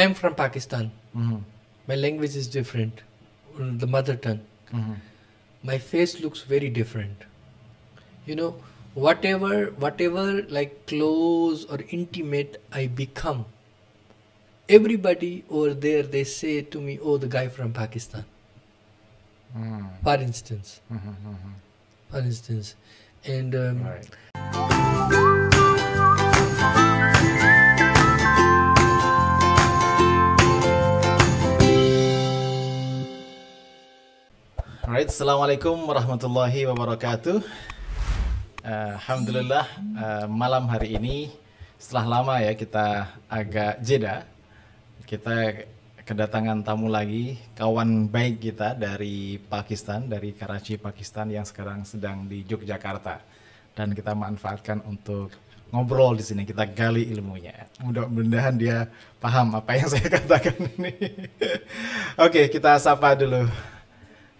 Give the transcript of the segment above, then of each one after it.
I'm from Pakistan. Mm-hmm. My language is different, the mother tongue. Mm-hmm. My face looks very different. You know, whatever like close or intimate I become, everybody over there, they say to me, oh, the guy from Pakistan. For instance. For instance. And Right. Alright, Assalamualaikum warahmatullahi wabarakatuh. Alhamdulillah, malam hari ini setelah lama ya kita agak jeda, kita kedatangan tamu lagi, kawan baik kita dari Pakistan, dari Karachi, Pakistan yang sekarang sedang di Yogyakarta, dan kita manfaatkan untuk ngobrol di sini, kita gali ilmunya. Mudah-mudahan dia paham apa yang saya katakan ini. Oke, kita sapa dulu.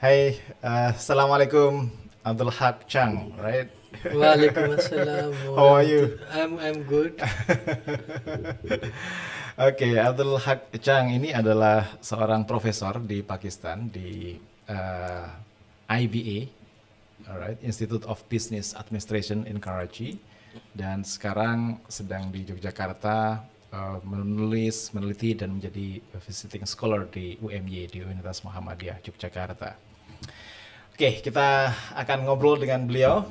Hai, Assalamualaikum, Abdul Haque Chang, right? Waalaikumsalam. How are you? I'm good. Oke, Abdul Haque Chang ini adalah seorang profesor di Pakistan di IBA, alright, Institute of Business Administration in Karachi, dan sekarang sedang di Yogyakarta menulis, meneliti dan menjadi visiting scholar di UMY, di Universitas Muhammadiyah Yogyakarta. Oke, kita akan ngobrol dengan beliau.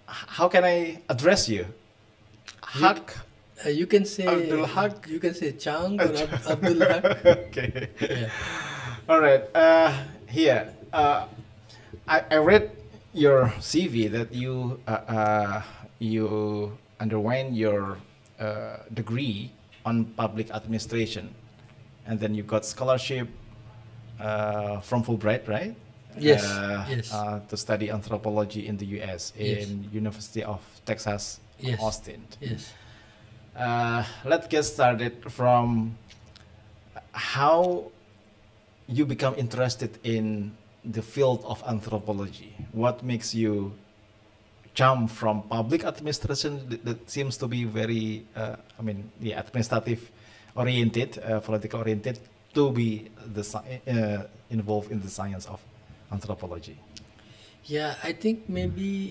How can I address you? Haque. You can say Abdul Haque. You can say Chang or Abdul Haque. Okay. Yeah. All right. Here, I read your CV that you underwent your degree on public administration, and then you got scholarship from Fulbright, right? Yes. Yes. To study anthropology in the U.S. in University of Texas, Yes. Austin. Yes. Let's get started from how you become interested in the field of anthropology. What makes you jump from public administration that seems to be very, administrative oriented, political oriented, to be involved in the science of anthropology? Yeah, I think maybe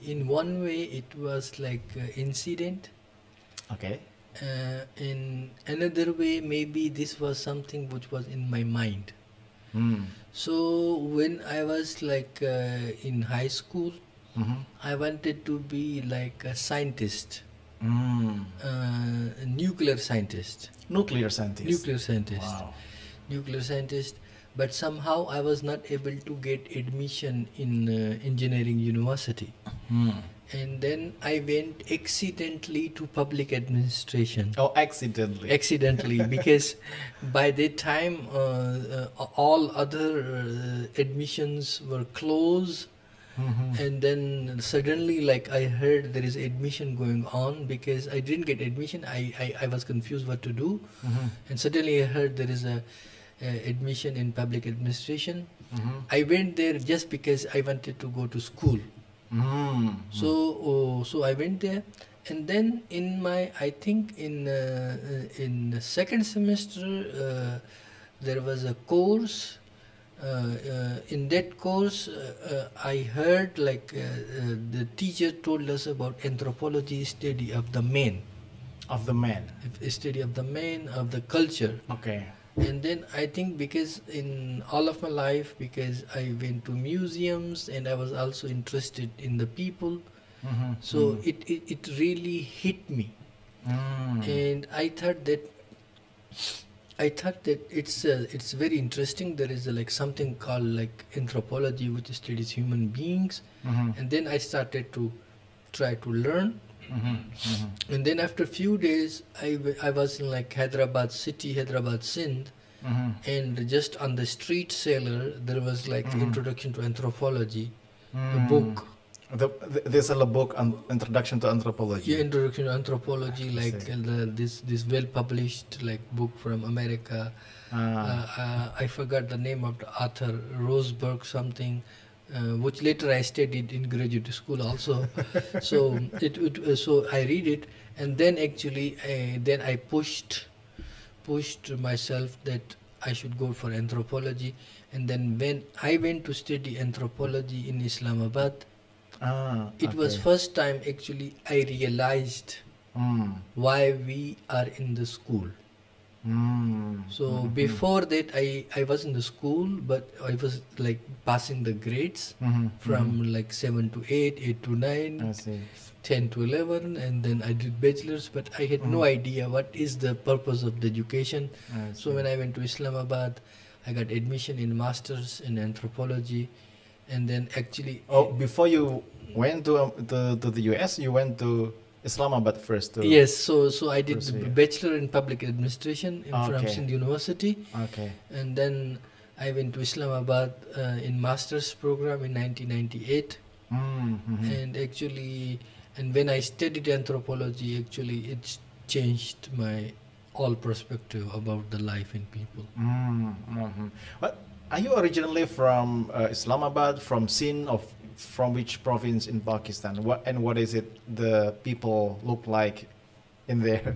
in one way it was like incident. Okay. In another way, maybe this was something which was in my mind. So when I was like in high school, I wanted to be like a scientist, a nuclear scientist. Nuclear scientist. Nuclear scientist. Wow. Nuclear scientist. But somehow I was not able to get admission in engineering university. And then I went accidentally to public administration. Oh, accidentally. Accidentally, because by that time all other admissions were closed. And then suddenly, like, I heard there is admission going on. Because I didn't get admission, I was confused what to do. And suddenly I heard there is a admission in public administration. I went there just because I wanted to go to school. So I went there, and then in my, I think in the second semester there was a course. In that course, I heard like the teacher told us about anthropology, study of the man. Of the man. Study of the man, of the culture. Okay. And then I think because in all of my life, because I went to museums and I was also interested in the people, so it really hit me. And I thought that it's very interesting. There is like something called like anthropology, which studies human beings. And then I started to try to learn. And then after a few days, I was in like Hyderabad city, Hyderabad, Sindh, and just on the street seller, there was like Introduction to Anthropology, a book. There's a book on Introduction to Anthropology. Yeah, Introduction to Anthropology, like this well-published like book from America. I forgot the name of the author, Roseberg something. which later I studied in graduate school also. So so I read it, and then actually then I pushed myself that I should go for anthropology. And then when I went to study anthropology in Islamabad, it was Okay. first time actually I realized why we are in the school. So before that, I was in the school, but I was like passing the grades from like 7 to 8, 8 to 9, I see. 10 to 11, and then I did bachelor's, but I had no idea what is the purpose of the education. I So see. when I went to Islamabad, I got admission in master's in anthropology, and then actually Oh, before you went to the US, you went to Islamabad first too. yes, so I did the pursue. bachelor in public administration from Okay. Sindh University, Okay. and then I went to Islamabad in master's program in 1998, and actually, and when I studied anthropology, actually it changed my all perspective about the life in people. What are you originally from Islamabad, from Sindh, of from which province in Pakistan? What is it the people look like in there?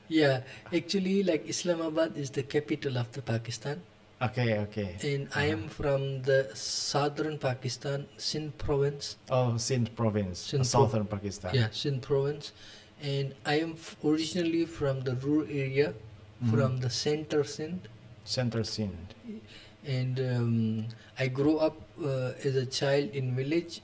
Yeah, actually, like Islamabad is the capital of the Pakistan, Okay, okay. and I am from the southern Pakistan, Sindh province. Oh, Sindh province, Sindh southern Pakistan. Yeah, Sindh province, and I am originally from the rural area, from the center Sindh, Center Sindh. and I grew up as a child in village,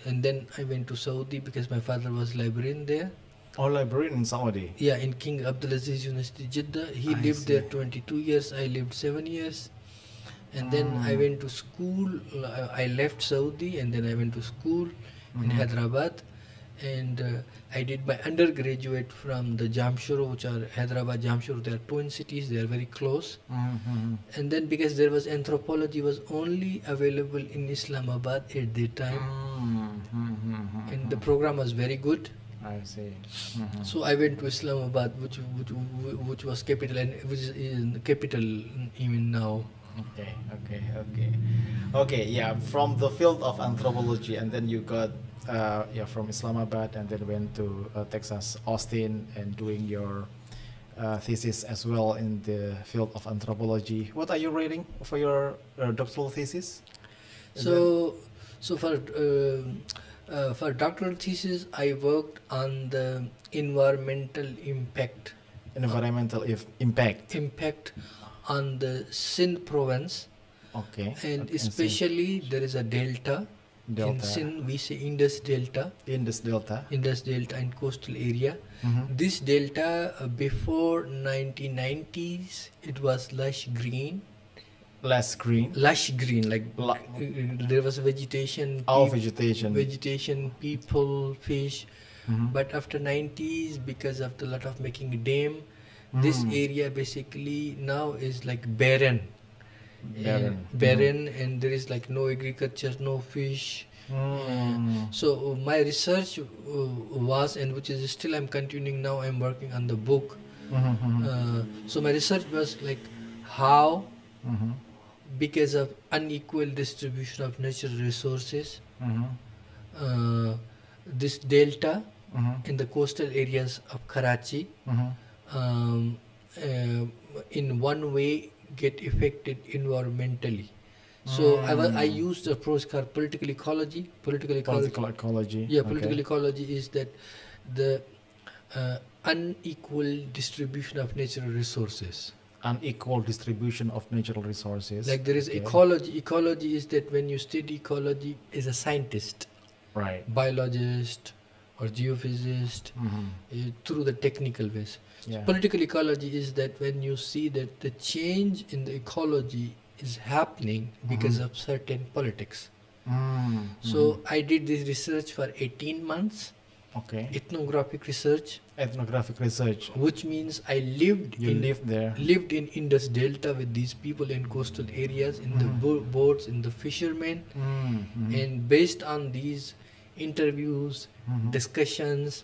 and then I went to Saudi because my father was librarian there. Oh, librarian in Saudi. Yeah, in King Abdulaziz University, Jeddah. He I lived there see. 22 years. I lived 7 years. And then I went to school. I left Saudi, and then I went to school in Hyderabad. And I did my undergraduate from the Jamshoro, which are Hyderabad, Jamshoro. They are twin cities. They are very close. And then because there was anthropology was only available in Islamabad at the time, and the program was very good. I see. So I went to Islamabad, which was capital, and which is in capital even now. Okay. Yeah, from the field of anthropology, and then you got from Islamabad, and then went to Texas, Austin, and doing your thesis as well in the field of anthropology. What are you reading for your doctoral thesis? So for doctoral thesis, I worked on the environmental impact Impact. on the Sindh province, Okay. and Okay, especially there is a delta. In Delta. Sindh, we say Indus Delta. Indus Delta. Indus Delta and coastal area. This delta before 1990s, it was lush green, Less green. like La- there was vegetation, All vegetation. people, fish. But after 90s, because of the lot of making dam, this area basically now is like barren. Barren, and there is like no agriculture, no fish. So my research was, and which is still I'm continuing now. I'm working on the book. So my research was like how, because of unequal distribution of natural resources, this delta in the coastal areas of Karachi, in one way get affected environmentally. So I used a approach called political ecology. Political ecology. Yeah, political ecology is that the unequal distribution of natural resources. Unequal distribution of natural resources. Like there is ecology. Ecology is that when you study ecology as a scientist, Right. biologist or geophysicist, through the technical ways. Yeah. Political ecology is that when you see that the change in the ecology is happening because of certain politics. So I did this research for 18 months, Okay. ethnographic research, Ethnographic research. which means I lived Lived there. lived in Indus Delta with these people in coastal areas, in the boats, in the fishermen, and based on these interviews, discussions,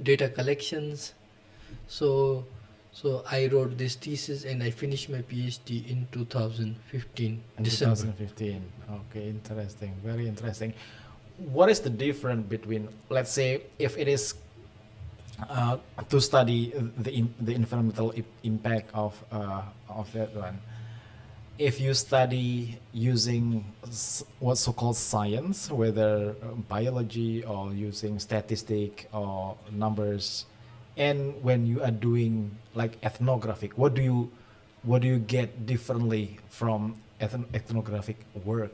data collections, so So I wrote this thesis and I finished my PhD in 2015, In December. 2015. Okay, interesting. Very interesting. What is the difference between, let's say, if it is to study the environmental impact of that one? If you study using what's so-called science, whether biology or using statistic or numbers, and when you are doing like ethnographic, what do you get differently from ethnographic work?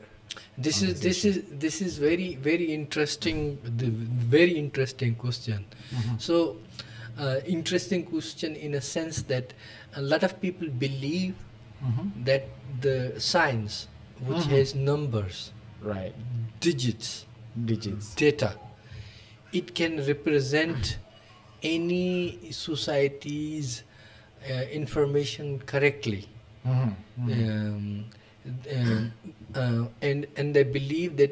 This is very very interesting. The very interesting question. So, interesting question in a sense that a lot of people believe that the science, which has numbers, Right. digits, Digits. data, it can represent any society's information correctly. And they believe that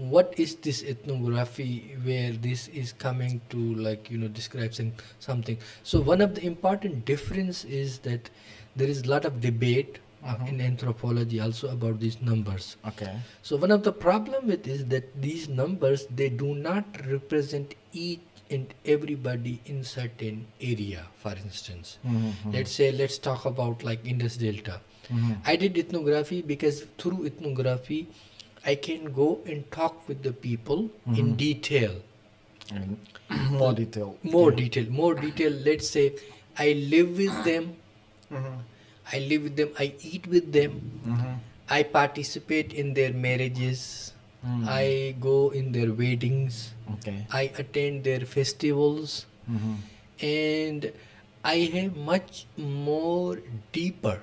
what is this ethnography where this is coming to describe something. So one of the important difference is that there is a lot of debate in anthropology also about these numbers. Okay. So one of the problem with is that these numbers, they do not represent each and everybody in certain area. For instance, let's talk about like Indus Delta. I did ethnography because through ethnography I can go and talk with the people in detail. And more detail. More detail. Let's say I live with them. I live with them. I eat with them. I participate in their marriages. I go in their weddings. Okay. I attend their festivals. And I have much more deeper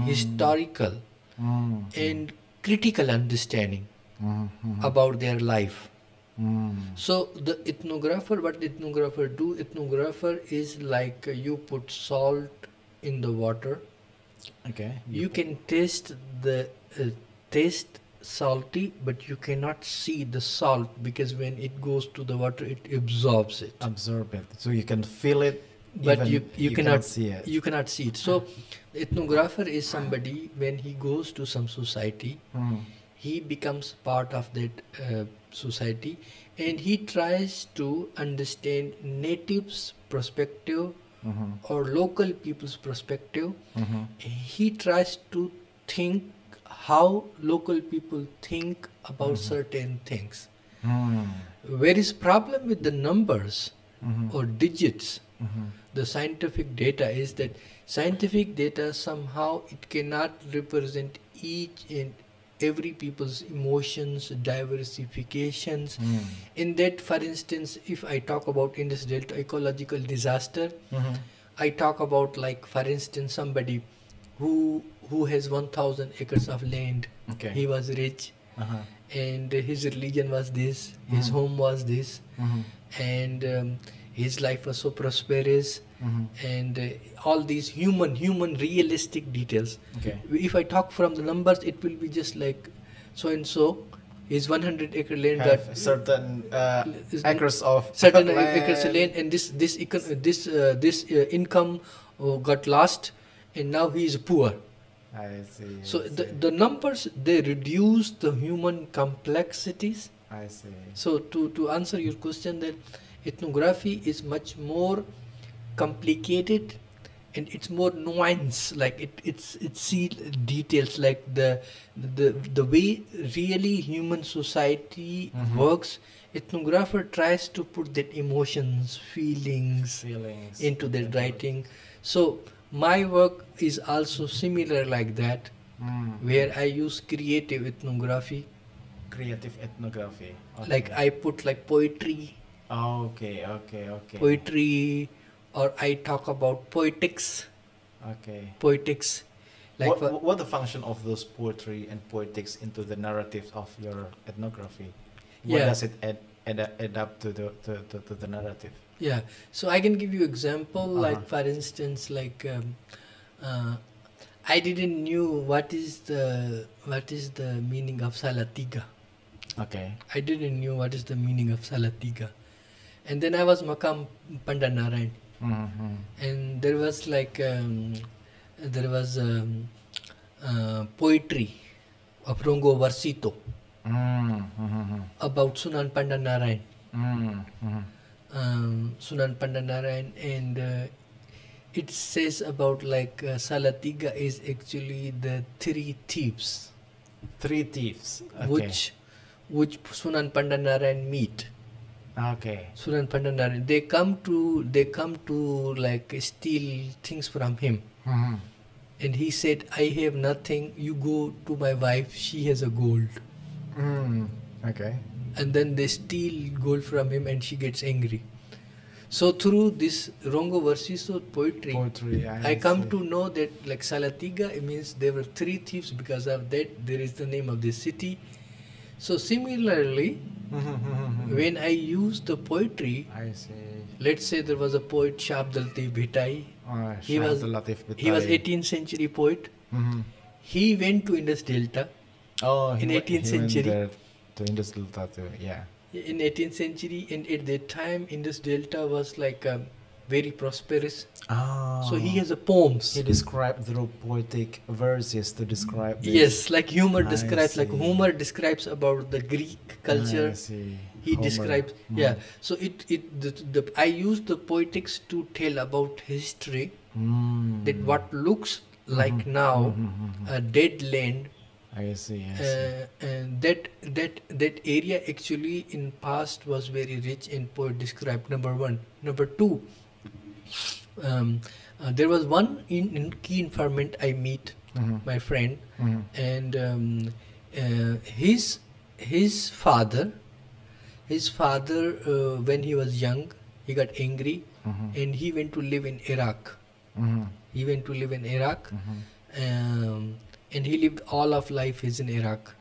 historical and critical understanding about their life. So the ethnographer, what the ethnographer do? Ethnographer is like you put salt in the water. Okay. You can taste the taste salty, but you cannot see the salt because when it goes to the water, it absorbs it. Absorb it, so you can feel it, But even you cannot see it. You cannot see it. So, ethnographer is somebody when he goes to some society, he becomes part of that society, and he tries to understand natives' perspective or local people's perspective. He tries to think how local people think about certain things. Where is problem with the numbers or digits? The scientific data is that scientific data somehow it cannot represent each and every people's emotions, diversifications. In that, for instance, if I talk about Indus Delta ecological disaster, I talk about like, for instance, somebody who has 1,000 acres of land. Okay. He was rich, and his religion was this, his home was this, and his life was so prosperous, and all these human realistic details. Okay. If I talk from the numbers, it will be just like so and so. His 100-acre land Have got certain acres of certain land. acres of land, and this income got lost, and now he is poor. I see. So I see. the numbers, they reduce the human complexities. I see. So to answer your question, that ethnography is much more complicated and it's more nuanced. Like it's see details, like the way really human society works. Ethnographer tries to put that emotions, feelings into their writing. So my work is also similar like that, where I use creative ethnography. Creative ethnography. Okay. Like I put like poetry, Okay. poetry, or I talk about poetics. Okay. Poetics, like What the function of those poetry and poetics into the narrative of your ethnography? What does it add up to the narrative? Yeah. So I can give you example. Like for instance, like I didn't knew what is the meaning of Salatiga. Okay. I didn't knew what is the meaning of Salatiga, and then I was Makam Pandanarayan. And there was poetry of Rongo Varsito about Sunan Pandanarayan. Sunan Pandanarayan, and it says about Salatiga is actually the three thieves. Three thieves. Okay. Which Sunan Pandanarayan meet. Okay. Sunan Pandanarayan, they come to steal things from him. And he said, I have nothing, you go to my wife, she has a gold. Okay. And then they steal gold from him and she gets angry. So through this Rongo Versiso poetry, I come to know that Salatiga, it means there were three thieves. Because of that, there is the name of this city. So similarly, when I use the poetry, I see. Let's say there was a poet, Shah Abdul Latif Bhitai. He was 18th century poet. He went to Indus Delta in 18th century. To Indus Delta too, yeah. In 18th century, and at that time, Indus Delta was very prosperous. So he has a poems. He described through poetic verses to describe this. Yes, like Homer describes, Homer describes about the Greek culture. He Homer. Describes, yeah. So I use the poetics to tell about history, that what looks like now a dead land. I see. And that area actually in past was very rich in poet described. Number one. Number two, there was one key informant I meet, my friend, and his father, when he was young, he got angry, and he went to live in Iraq. He went to live in Iraq, and he lived all of life is in Iraq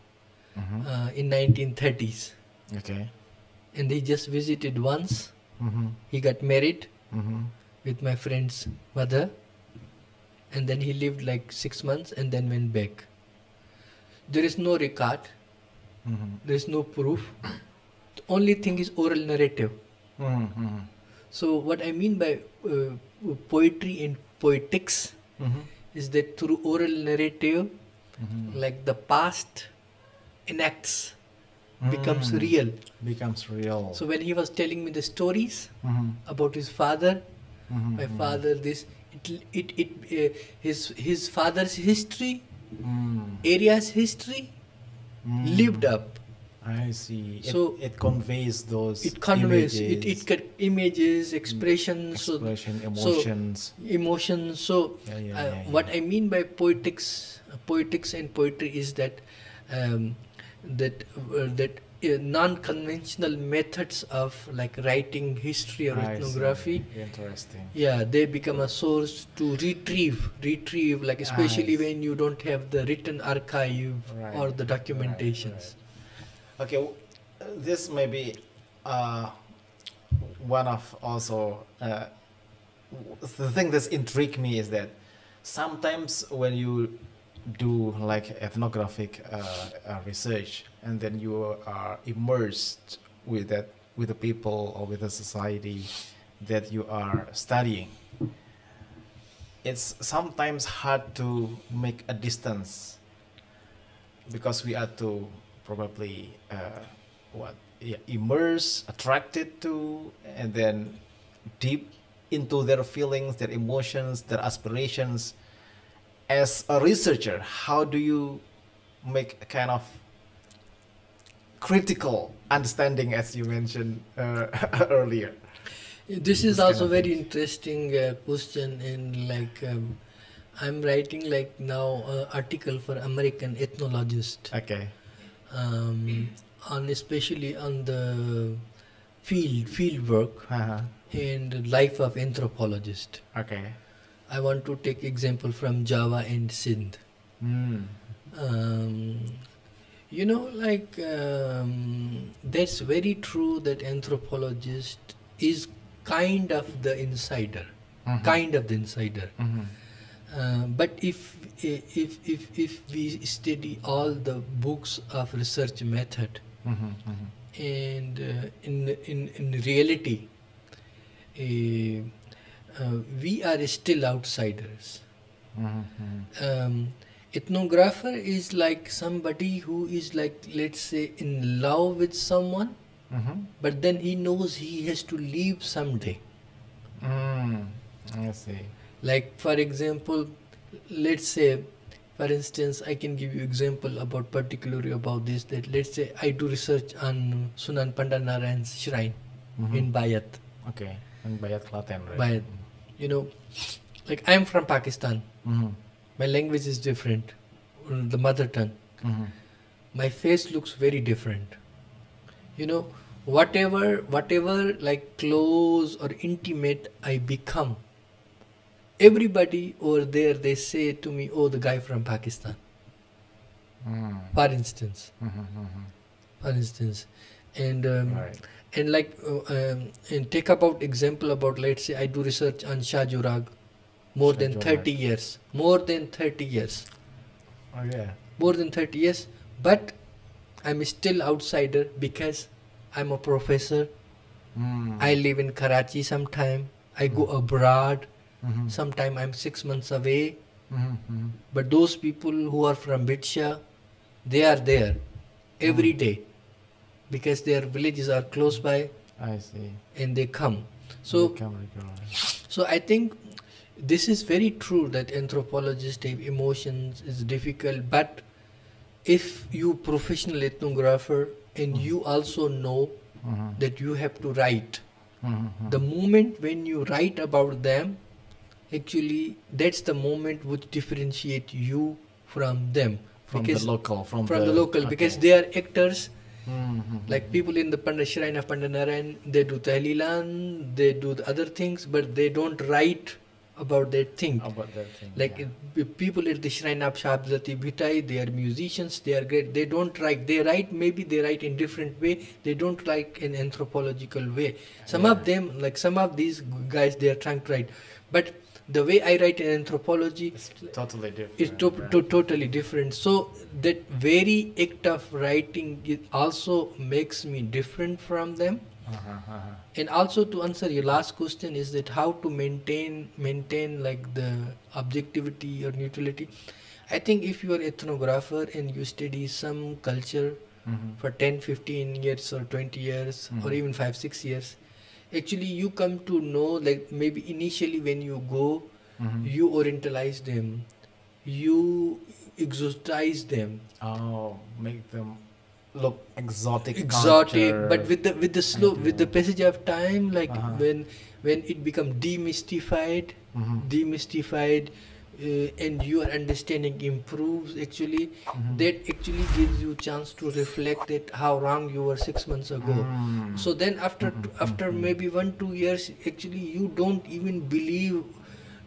in 1930s. Okay. And he just visited once. He got married with my friend's mother, and then he lived 6 months and then went back. There is no record. There is no proof. The only thing is oral narrative. So what I mean by poetry and poetics is that through oral narrative, the past enacts, becomes real. So when he was telling me the stories about his father, my father, his father's history, area's history, lived up. I see. So it conveys those. It conveys images, expressions, emotions. So what I mean by poetics and poetry is that non-conventional methods of writing history or ethnography. Interesting. Yeah, they become a source to retrieve, especially when you don't have the written archive or the documentations. Okay, this may be one of also the thing that's intrigued me is that sometimes when you do ethnographic research and then you are immersed with the people or with the society that you are studying, it's sometimes hard to make a distance because we are to probably immerse, attracted to, and then deep into their feelings, their emotions, their aspirations. As a researcher, how do you make a kind of critical understanding, as you mentioned earlier? This is also very interesting question, and I'm writing now article for American ethnologist. Okay. Especially on the field work and life of anthropologist. Okay. I want to take example from Java and Sindh. That's very true that anthropologist is kind of the insider. But if we study all the books of research method, and in reality, we are still outsiders. Mm-hmm. Ethnographer is like somebody who is like, let's say, in love with someone, Mm-hmm. but then he knows he has to leave someday. I see. Like, for example, let's say, for instance, I can give you example about particularly about this, that let's say I do research on Sunan Pandanarayan's shrine in Bayat. Okay, in Bayat Klaten, right? Bayat. You know, like I'm from Pakistan. Mm-hmm. My language is different, the mother tongue. Mm-hmm. My face looks very different. You know, whatever like close or intimate I become, everybody over there, they say to me, oh, the guy from Pakistan. For instance. For instance. And Right. and like and take about example about, let's say I do research on Shah Jurag more Shah than Jurag. 30 years. More than 30 years. Oh yeah. More than 30 years. But I'm still outsider because I'm a professor. I live in Karachi sometime. I go abroad. Sometime I'm 6 months away. But those people who are from Bitsha, they are there every day because their villages are close by I see. and they come. So, Become regular. so I think this is very true that anthropologists have emotions is difficult, but if you professional ethnographer and you also know that you have to write, the moment when you write about them, actually that's the moment which differentiate you from them. From Because the local, from the local, okay. because they are actors. Mhm. Like people in the shrine of Pandanarayan, they do Tahlilan, they do the other things, but they don't write about that thing. About that thing. Like people at the shrine of Shabdati Bhitai, they are musicians, they are great. They don't write. They write, maybe they write in different way. They don't write in anthropological way. Some of them, like some of these guys, they are trying to write. But the way I write in anthropology It's totally different. is right? totally different. So that very act of writing, it also makes me different from them. And also to answer your last question is that how to maintain like the objectivity or neutrality. I think if you are ethnographer and you study some culture for 10, 15 years or 20 years or even 5, 6 years, actually you come to know, like maybe initially when you go, you orientalize them, you exotize them. Oh, make them look exotic. But culture. with the slow, with the passage of time, like Uh-huh. when it become demystified, and your understanding improves, actually that actually gives you chance to reflect that how wrong you were 6 months ago. So then after maybe 1-2 years, actually you don't even believe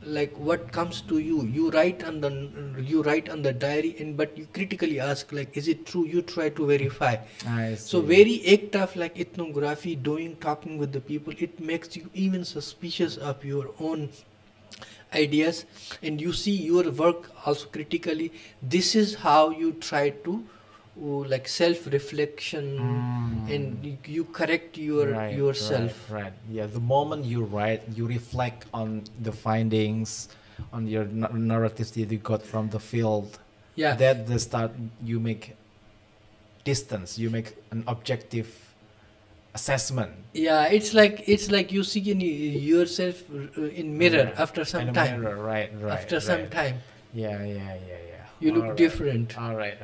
like what comes to you. You write on the diary, and but you critically ask, like, is it true? You try to verify. I So see. very act of like ethnography, talking with the people, it makes you even suspicious of your own ideas, and you see your work also critically. This is how you try to like self-reflection, and you correct yourself. Right. Yeah. The moment you write, you reflect on the findings, on your narratives that you got from the field. Yeah. That the start. You make distance. You make an objective assessment. Yeah, it's like you see in yourself in mirror Right. after some In a time. mirror, right. After some time, Yeah. you look All right. different. All right.